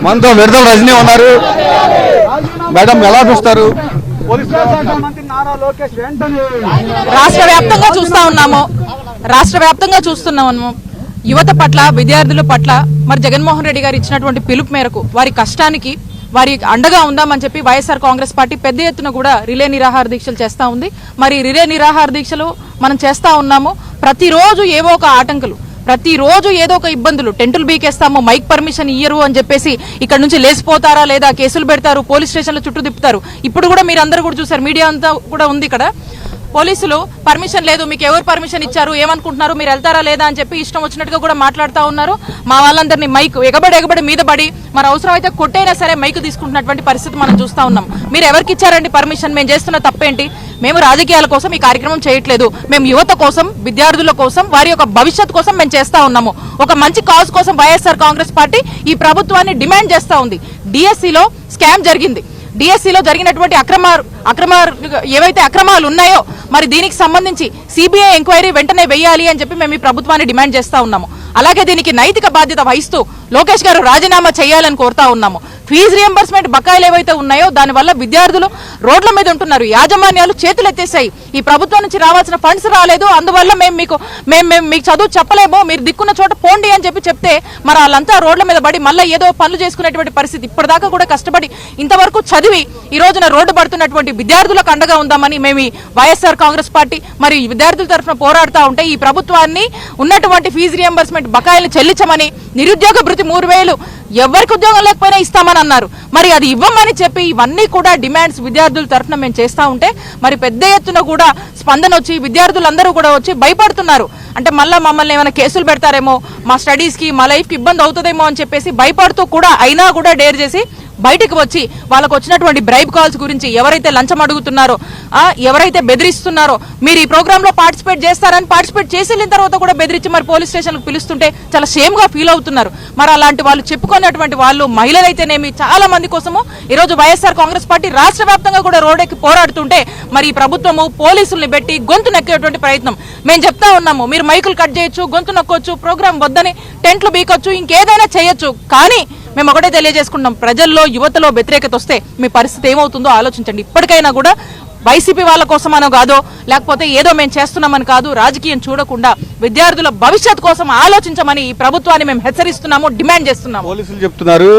మనతో విడుదల రజనీ ఉన్నారు. మేడం ఎలా చూస్తారు? రాష్ట్ర వ్యాప్తంగా చూస్తున్నాము యువత పట్ల, విద్యార్థుల పట్ల మరి జగన్మోహన్ రెడ్డి గారు ఇచ్చినటువంటి పిలుపు మేరకు వారి కష్టానికి వారి అండగా ఉందామని చెప్పి వైఎస్ఆర్ కాంగ్రెస్ పార్టీ పెద్ద ఎత్తున కూడా రిలే నిరాహార దీక్షలు చేస్తా ఉంది. మరి రిలే నిరాహార దీక్షలు మనం చేస్తా ఉన్నాము. ప్రతిరోజు ఏవో ఒక ఆటంకులు, ప్రతిరోజు ఏదో ఒక ఇబ్బందులు, టెంటులు బీకేస్తాము, మైక్ పర్మిషన్ ఇయ్యరు అని చెప్పేసి ఇక్కడ నుంచి లేచిపోతారా లేదా కేసులు పెడతారు, పోలీస్ స్టేషన్ల చుట్టూ తిప్పుతారు. ఇప్పుడు కూడా మీరు అందరూ కూడా చూసారు, మీడియా అంతా కూడా ఉంది ఇక్కడ. పోలీసులు పర్మిషన్ లేదు, మీకు ఎవరు పర్మిషన్ ఇచ్చారు, ఏమనుకుంటున్నారు, మీరు వెళ్తారా లేదా అని చెప్పి ఇష్టం వచ్చినట్టుగా కూడా మాట్లాడుతూ ఉన్నారు. మా వాళ్ళందరినీ మైక్ ఎగబడి మీద పడి మరి అవసరమైతే కొట్టైనా సరే మైక్ తీసుకుంటున్నటువంటి పరిస్థితి మనం చూస్తా ఉన్నాం. మీరు ఎవరికి ఇచ్చారండి పర్మిషన్? మేము చేస్తున్న తప్పేంటి? మేము రాజకీయాల కోసం ఈ కార్యక్రమం చేయట్లేదు. మేము యువత కోసం, విద్యార్థుల కోసం, వారి యొక్క భవిష్యత్ కోసం మేము చేస్తా ఉన్నాము. ఒక మంచి కాజ్ కోసం వైఎస్ఆర్ కాంగ్రెస్ పార్టీ ఈ ప్రభుత్వాన్ని డిమాండ్ చేస్తా ఉంది. డిఎస్సిలో స్కామ్ జరిగింది. డిఎస్సిలో జరిగినటువంటి ఏవైతే అక్రమాలు ఉన్నాయో మరి దీనికి సంబంధించి సిబిఐ ఎంక్వైరీ వెంటనే వేయాలి అని చెప్పి మేము ఈ ప్రభుత్వాన్ని డిమాండ్ చేస్తా ఉన్నాము. అలాగే దీనికి నైతిక బాధ్యత వహిస్తూ లోకేష్ గారు రాజీనామా చేయాలని కోరుతా ఉన్నాము. ఫీజు రియంబర్స్మెంట్ బకాయిలు ఏవైతే ఉన్నాయో దానివల్ల విద్యార్థులు రోడ్ల మీద ఉంటున్నారు. యాజమాన్యాలు చేతులు ఎత్తేసాయి. ఈ ప్రభుత్వం నుంచి రావాల్సిన ఫండ్స్ రాలేదు, అందువల్ల మేము మీకు చదువు చెప్పలేము, మీరు దిక్కున్న చోట పోండి అని చెప్తే మరి వాళ్ళంతా రోడ్ల మీద పడి మళ్ళీ ఏదో పనులు చేసుకునేటువంటి పరిస్థితి. ఇప్పటిదాకా కూడా కష్టపడి ఇంతవరకు చదివి ఈ రోజున రోడ్డు పడుతున్నటువంటి విద్యార్థులకు అండగా ఉందామని మేము వైఎస్ఆర్ కాంగ్రెస్ పార్టీ మరి విద్యార్థుల తరఫున పోరాడుతూ ఉంటే ఈ ప్రభుత్వాన్ని ఉన్నటువంటి ఫీజు రియంబర్స్మెంట్ బకాయిలు చెల్లించమని, నిరుద్యోగ భృతి 3000 ఎవరికి ఉద్యోగం లేకపోయినా ఇస్తామని అన్నారు. మరి అది ఇవ్వమని చెప్పి ఇవన్నీ కూడా డిమాండ్స్ విద్యార్థుల తరఫున మేము చేస్తా ఉంటే మరి పెద్ద ఎత్తున కూడా స్పందన వచ్చి విద్యార్థులందరూ కూడా వచ్చి భయపడుతున్నారు. అంటే మళ్ళీ మమ్మల్ని ఏమైనా కేసులు పెడతారేమో, మా స్టడీస్ కి మా లైఫ్ కి ఇబ్బంది అవుతుందేమో అని చెప్పేసి భయపడుతూ కూడా అయినా కూడా డేర్ చేసి బయటకు వచ్చి వాళ్ళకు వచ్చినటువంటి బ్రైబ్ కాల్స్ గురించి, ఎవరైతే లంచం అడుగుతున్నారో, ఎవరైతే బెదిరిస్తున్నారో, మీరు ఈ ప్రోగ్రామ్ లో పార్టిసిపేట్ చేస్తారని పార్టిసిపేట్ చేసిన తర్వాత కూడా బెదిరించి మరి పోలీస్ స్టేషన్ పిలుస్తుంటే చాలా షేమ్ గా ఫీల్ అవుతున్నారు. మరి అలాంటి వాళ్ళు చెప్పుకున్నటువంటి వాళ్ళు మహిళలైతేనేమి చాలా మంది కోసము ఈ రోజు వైఎస్ఆర్ కాంగ్రెస్ పార్టీ రాష్ట్ర వ్యాప్తంగా కూడా రోడ్డెక్కి పోరాడుతుంటే మరి ఈ ప్రభుత్వము పోలీసుల్ని పెట్టి గొంతు నొక్కేటువంటి ప్రయత్నం. మేము చెప్తా ఉన్నాము, మీరు మైకులు కట్ చేయొచ్చు, గొంతు నొక్కొచ్చు, ప్రోగ్రామ్ వద్దని టెంట్లు బీకొచ్చు, ఇంకేదైనా చేయొచ్చు, కానీ మేము ఒకటే తెలియజేసుకుంటాం, ప్రజల్లో యువతలో వ్యతిరేకత వస్తే మీ పరిస్థితి ఏమవుతుందో ఆలోచించండి. ఇప్పటికైనా కూడా వైసీపీ వాళ్ళ కోసమనో కాదో లేకపోతే ఏదో మేము చేస్తున్నామని కాదు, రాజకీయం చూడకుండా విద్యార్థుల భవిష్యత్ కోసం ఆలోచించమని ఈ ప్రభుత్వాన్ని మేము హెచ్చరిస్తున్నాము, డిమాండ్ చేస్తున్నాము. పోలీసులు చెప్తున్నారు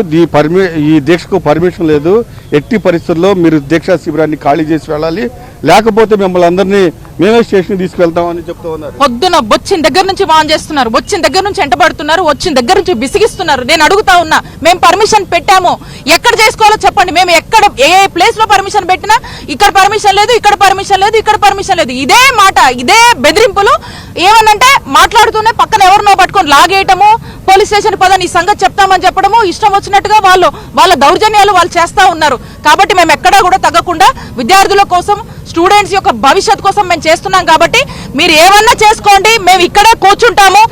ఈ దీక్షకు పర్మిషన్ లేదు, ఎట్టి పరిస్థితుల్లో మీరు దీక్షా శిబిరాన్ని ఖాళీ చేసి వెళ్ళాలి, లేకపోతే మిమ్మల్ని అందరినీ మేమే స్టేషన్ తీసుకెళ్తామని చెప్తూ ఉన్నారు. పొద్దున వచ్చిన దగ్గర నుంచి వాన్ చేస్తున్నారు, వచ్చిన దగ్గర నుంచి ఎంటబడుతున్నారు, వచ్చిన దగ్గర నుంచి విసిగిస్తున్నారు. నేను అడుగుతా ఉన్నా, మేము పర్మిషన్ పెట్టాము, ఎక్కడ చేసుకోవాలో చెప్పండి. మేము ఎక్కడ ఏ ప్లేస్ లో పర్మిషన్ పెట్టినా ఇక్కడ పర్మిషన్ లేదు, ఇక్కడ పర్మిషన్ లేదు, ఇక్కడ పర్మిషన్ లేదు, ఇదే మాట, ఇదే బెదిరింపులు. ఏమనంటే మాట్లాడుతూనే పక్కన ఎవరినో పట్టుకొని లాగేయటము, పోలీస్ స్టేషన్ పద నీ సంగతి చెప్తామని చెప్పడము, ఇష్టం వచ్చినట్టుగా వాళ్ళ దౌర్జన్యాలు వాళ్ళు చేస్తా ఉన్నారు. కాబట్టి మేము ఎక్కడా కూడా తగ్గకుండా విద్యార్థుల కోసం, స్టూడెంట్స్ యొక్క భవిష్యత్ కోసం మేము చేస్తున్నాం. కాబట్టి మీరు ఏమన్నా చేసుకోండి, మేము ఇక్కడే కూర్చుంటాము,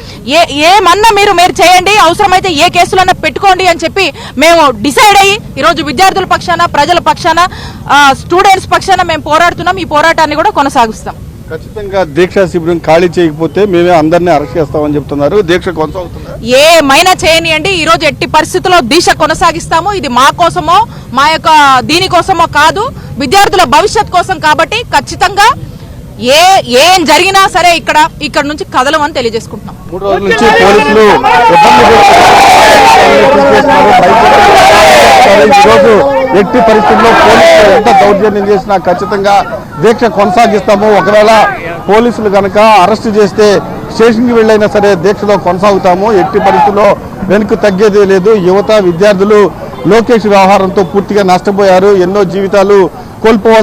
ఏమన్నా మీరు చేయండి, అవసరమైతే ఏ కేసులన్నా పెట్టుకోండి అని చెప్పి మేము డిసైడ్ అయ్యి ఈరోజు విద్యార్థుల పక్షాన, ప్రజల పక్షాన, స్టూడెంట్స్ పక్షాన మేము పోరాడుతున్నాం. ఈ పోరాటాన్ని కూడా కొనసాగిస్తాం. ఖచ్చితంగా దీక్షా శిబిరం ఖాళీ చేయకపోతే మేమే అందరినీ అరెస్ట్ చేస్తామని చెప్తున్నారు. దీక్ష కొనసాగుతుంది, ఏమైనా చేయనియండి. ఈ రోజు ఎట్టి పరిస్థితుల్లో దీక్ష కొనసాగిస్తాము. ఇది మా కోసమో మా యొక్క దీనికోసమో కాదు, విద్యార్థుల భవిష్యత్ కోసం. కాబట్టి ఖచ్చితంగా ఏం జరిగినా సరే ఇక్కడ నుంచి కదలమని తెలియజేసుకుంటున్నాం. 3 రోజుల నుంచి పోలీసులు ఈరోజు ఎట్టి పరిస్థితుల్లో పోలీసులు ఎంత దౌర్జన్యం చేసినా ఖచ్చితంగా దీక్ష కొనసాగిస్తాము. ఒకవేళ పోలీసులు కనుక అరెస్ట్ చేస్తే స్టేషన్కి వెళ్ళైనా సరే దీక్షలో కొనసాగుతాము. ఎట్టి పరిస్థితుల్లో వెనుక తగ్గేది లేదు. యువత, విద్యార్థులు లోకేష్ వ్యవహారంతో పూర్తిగా నష్టపోయారు, ఎన్నో జీవితాలు కోల్పోవాలి.